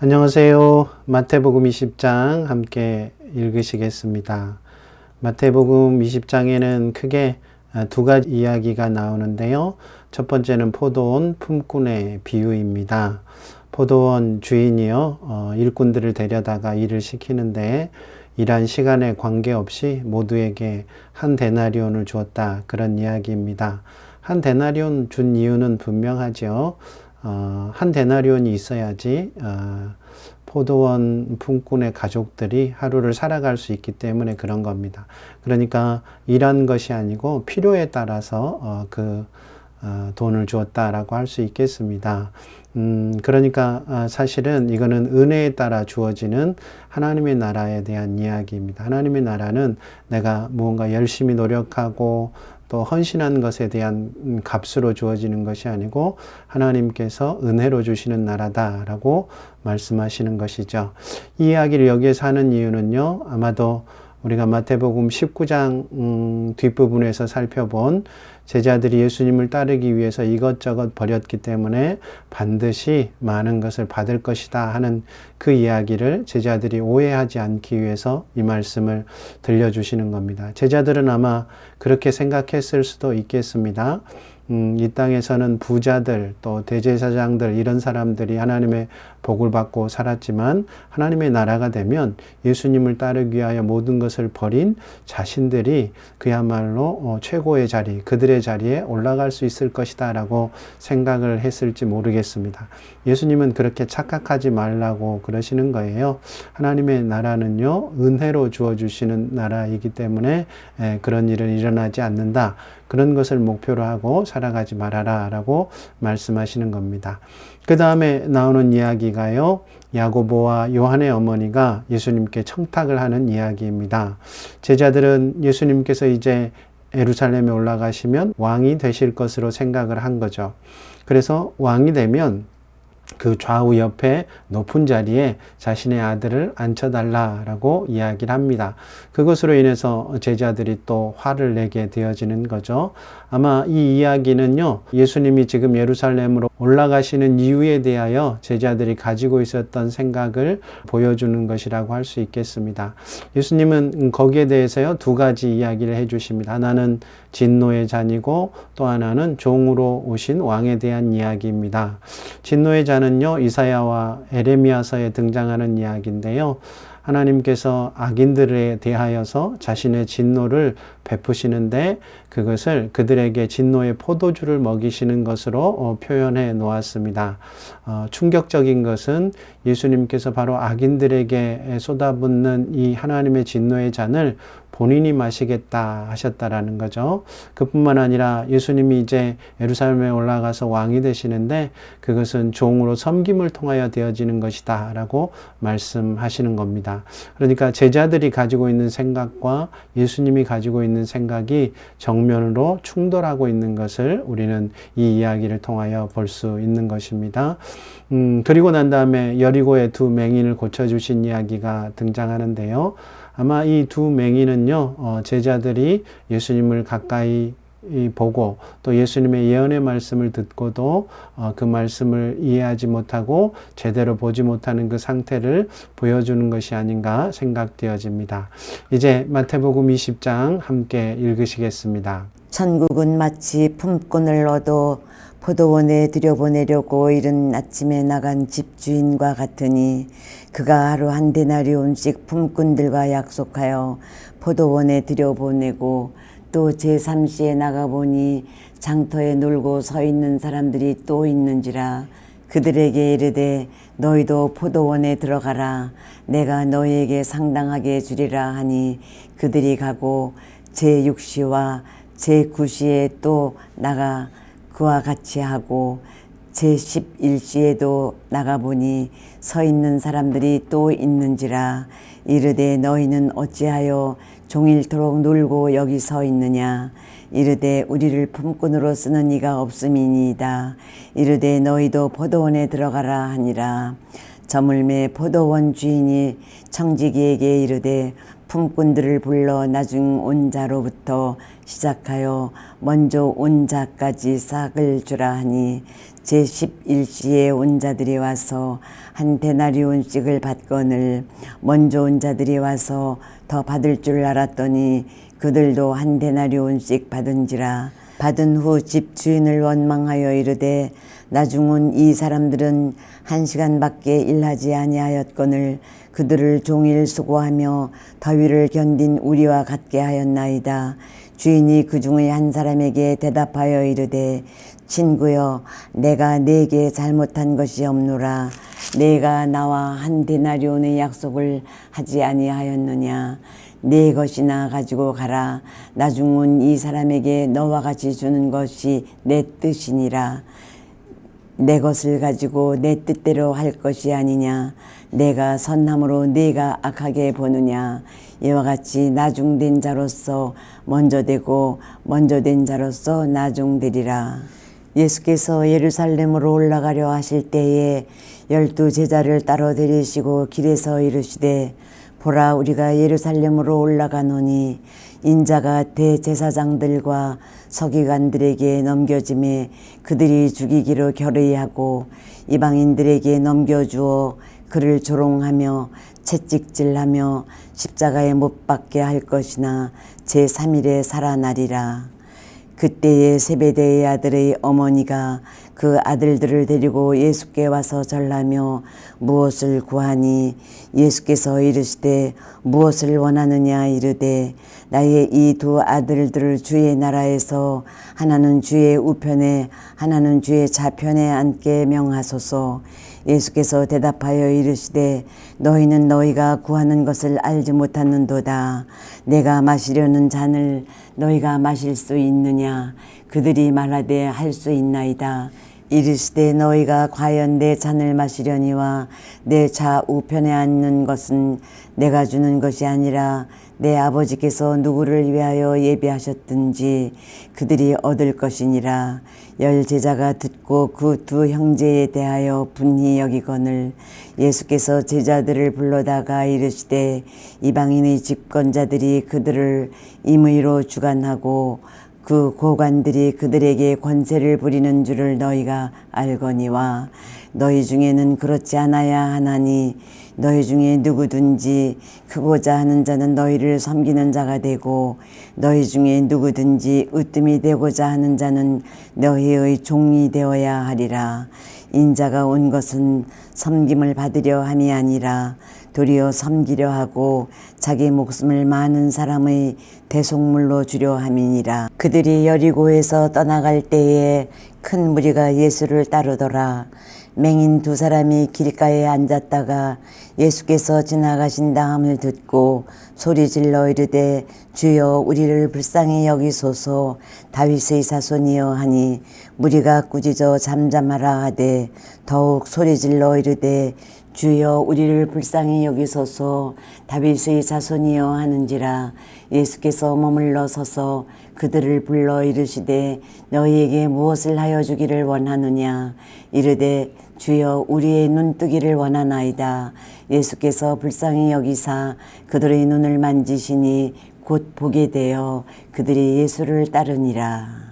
안녕하세요. 마태복음 20장 함께 읽으시겠습니다. 마태복음 20장에는 크게 두 가지 이야기가 나오는데요. 첫 번째는 포도원 품꾼의 비유입니다. 포도원 주인이요, 일꾼들을 데려다가 일을 시키는데 일한 시간에 관계없이 모두에게 한 데나리온을 주었다. 그런 이야기입니다. 한 데나리온 준 이유는 분명하죠. 한 데나리온이 있어야지 포도원 품꾼의 가족들이 하루를 살아갈 수 있기 때문에 그런 겁니다. 그러니까 일한 것이 아니고 필요에 따라서 돈을 주었다라고 할 수 있겠습니다. 그러니까 사실은 이거는 은혜에 따라 주어지는 하나님의 나라에 대한 이야기입니다. 하나님의 나라는 내가 무언가 열심히 노력하고 또 헌신한 것에 대한 값으로 주어지는 것이 아니고 하나님께서 은혜로 주시는 나라다라고 말씀하시는 것이죠. 이 이야기를 여기에서 하는 이유는요, 아마도 우리가 마태복음 19장 뒷부분에서 살펴본 제자들이 예수님을 따르기 위해서 이것저것 버렸기 때문에 반드시 많은 것을 받을 것이다 하는 그 이야기를 제자들이 오해하지 않기 위해서 이 말씀을 들려주시는 겁니다. 제자들은 아마 그렇게 생각했을 수도 있겠습니다. 이 땅에서는 부자들 또 대제사장들 이런 사람들이 하나님의 복을 받고 살았지만 하나님의 나라가 되면 예수님을 따르기 위하여 모든 것을 버린 자신들이 그야말로 최고의 자리, 그들의 자리에 올라갈 수 있을 것이다 라고 생각을 했을지 모르겠습니다. 예수님은 그렇게 착각하지 말라고 그러시는 거예요. 하나님의 나라는요, 은혜로 주어주시는 나라이기 때문에 그런 일은 일어나지 않는다. 그런 것을 목표로 하고 살아가지 말아라 라고 말씀하시는 겁니다. 그 다음에 나오는 이야기가요, 야고보와 요한의 어머니가 예수님께 청탁을 하는 이야기입니다. 제자들은 예수님께서 이제 예루살렘에 올라가시면 왕이 되실 것으로 생각을 한 거죠. 그래서 왕이 되면 그 좌우 옆에 높은 자리에 자신의 아들을 앉혀달라라고 이야기를 합니다. 그것으로 인해서 제자들이 또 화를 내게 되어지는 거죠. 아마 이 이야기는요, 예수님이 지금 예루살렘으로 올라가시는 이유에 대하여 제자들이 가지고 있었던 생각을 보여주는 것이라고 할 수 있겠습니다. 예수님은 거기에 대해서요, 두 가지 이야기를 해주십니다. 하나는 진노의 잔이고 또 하나는 종으로 오신 왕에 대한 이야기입니다. 진노의 잔은요, 이사야와 에레미야서에 등장하는 이야기인데요. 하나님께서 악인들에 대하여서 자신의 진노를 베푸시는데 그것을 그들에게 진노의 포도주를 먹이시는 것으로 표현해 놓았습니다. 충격적인 것은 예수님께서 바로 악인들에게 쏟아붓는 이 하나님의 진노의 잔을 본인이 마시겠다 하셨다라는 거죠. 그뿐만 아니라 예수님이 이제 예루살렘에 올라가서 왕이 되시는데 그것은 종으로 섬김을 통하여 되어지는 것이다 라고 말씀하시는 겁니다. 그러니까 제자들이 가지고 있는 생각과 예수님이 가지고 있는 생각이 정면으로 충돌하고 있는 것을 우리는 이 이야기를 통하여 볼 수 있는 것입니다. 그리고 난 다음에 여리고의 두 맹인을 고쳐주신 이야기가 등장하는데요. 아마 이 두 맹인은요, 제자들이 예수님을 가까이 보고 또 예수님의 예언의 말씀을 듣고도 그 말씀을 이해하지 못하고 제대로 보지 못하는 그 상태를 보여주는 것이 아닌가 생각되어집니다. 이제 마태복음 20장 함께 읽으시겠습니다. 천국은 마치 품꾼을 얻어 포도원에 들여보내려고 이른 아침에 나간 집주인과 같으니 그가 하루 한 데나리온씩 품꾼들과 약속하여 포도원에 들여보내고 또 제3시에 나가보니 장터에 놀고 서 있는 사람들이 또 있는지라 그들에게 이르되 너희도 포도원에 들어가라 내가 너희에게 상당하게 주리라 하니 그들이 가고 제6시와 제9시에 또 나가 그와 같이 하고 제11시에도 나가보니 서 있는 사람들이 또 있는지라 이르되 너희는 어찌하여 종일토록 놀고 여기 서 있느냐 이르되 우리를 품꾼으로 쓰는 이가 없음이니이다 이르되 너희도 포도원에 들어가라 하니라 저물매 포도원 주인이 청지기에게 이르되 품꾼들을 불러 나중 온 자로부터 시작하여 먼저 온 자까지 싹을 주라 하니 제11시에 온 자들이 와서 한 데나리온씩을 받거늘 먼저 온 자들이 와서 더 받을 줄 알았더니 그들도 한 데나리온씩 받은지라. 받은 후 집 주인을 원망하여 이르되 나중 온 이 사람들은 1시간밖에 일하지 아니하였거늘 그들을 종일 수고하며 더위를 견딘 우리와 같게 하였나이다. 주인이 그 중의 한 사람에게 대답하여 이르되 친구여 내가 네게 잘못한 것이 없노라. 내가 나와 한 데나리온의 약속을 하지 아니하였느냐. 네 것이나 가지고 가라. 나중 온 이 사람에게 너와 같이 주는 것이 내 뜻이니라. 내 것을 가지고 내 뜻대로 할 것이 아니냐. 내가 선함으로 네가 악하게 보느냐. 이와 같이 나중된 자로서 먼저 되고 먼저 된 자로서 나중되리라. 예수께서 예루살렘으로 올라가려 하실 때에 12 제자를 따로 데리시고 길에서 이르시되 보라 우리가 예루살렘으로 올라가노니 인자가 대제사장들과 서기관들에게 넘겨짐에 그들이 죽이기로 결의하고 이방인들에게 넘겨주어 그를 조롱하며 채찍질하며 십자가에 못 박게 할 것이나 제3일에 살아나리라. 그때에 세베대의 아들의 어머니가 그 아들들을 데리고 예수께 와서 절하며 무엇을 구하니 예수께서 이르시되 무엇을 원하느냐 이르되 나의 이 2 아들들을 주의 나라에서 하나는 주의 우편에 하나는 주의 좌편에 앉게 명하소서. 예수께서 대답하여 이르시되 너희는 너희가 구하는 것을 알지 못하는도다. 내가 마시려는 잔을 너희가 마실 수 있느냐. 그들이 말하되 할 수 있나이다. 이르시되 너희가 과연 내 잔을 마시려니와 내 좌우편에 앉는 것은 내가 주는 것이 아니라 내 아버지께서 누구를 위하여 예비하셨든지 그들이 얻을 것이니라. 10 제자가 듣고 그 2 형제에 대하여 분히 여기거늘 예수께서 제자들을 불러다가 이르시되 이방인의 집권자들이 그들을 임의로 주관하고 그 고관들이 그들에게 권세를 부리는 줄을 너희가 알거니와 너희 중에는 그렇지 않아야 하나니 너희 중에 누구든지 크고자 하는 자는 너희를 섬기는 자가 되고 너희 중에 누구든지 으뜸이 되고자 하는 자는 너희의 종이 되어야 하리라. 인자가 온 것은 섬김을 받으려 함이 아니라 도리어 섬기려 하고 자기 목숨을 많은 사람의 대속물로 주려 함이니라. 그들이 여리고에서 떠나갈 때에 큰 무리가 예수를 따르더라. 맹인 2 사람이 길가에 앉았다가 예수께서 지나가신 다음을 듣고 소리질러 이르되 주여 우리를 불쌍히 여기소서. 다윗의 자손이여 하니 무리가 꾸짖어 잠잠하라 하되 더욱 소리질러 이르되 주여 우리를 불쌍히 여기소서. 다윗의 자손이여 하는지라. 예수께서 머물러 서서 그들을 불러 이르시되 너희에게 무엇을 하여 주기를 원하느냐. 이르되 주여 우리의 눈뜨기를 원하나이다. 예수께서 불쌍히 여기사 그들의 눈을 만지시니 곧 보게 되어 그들이 예수를 따르니라.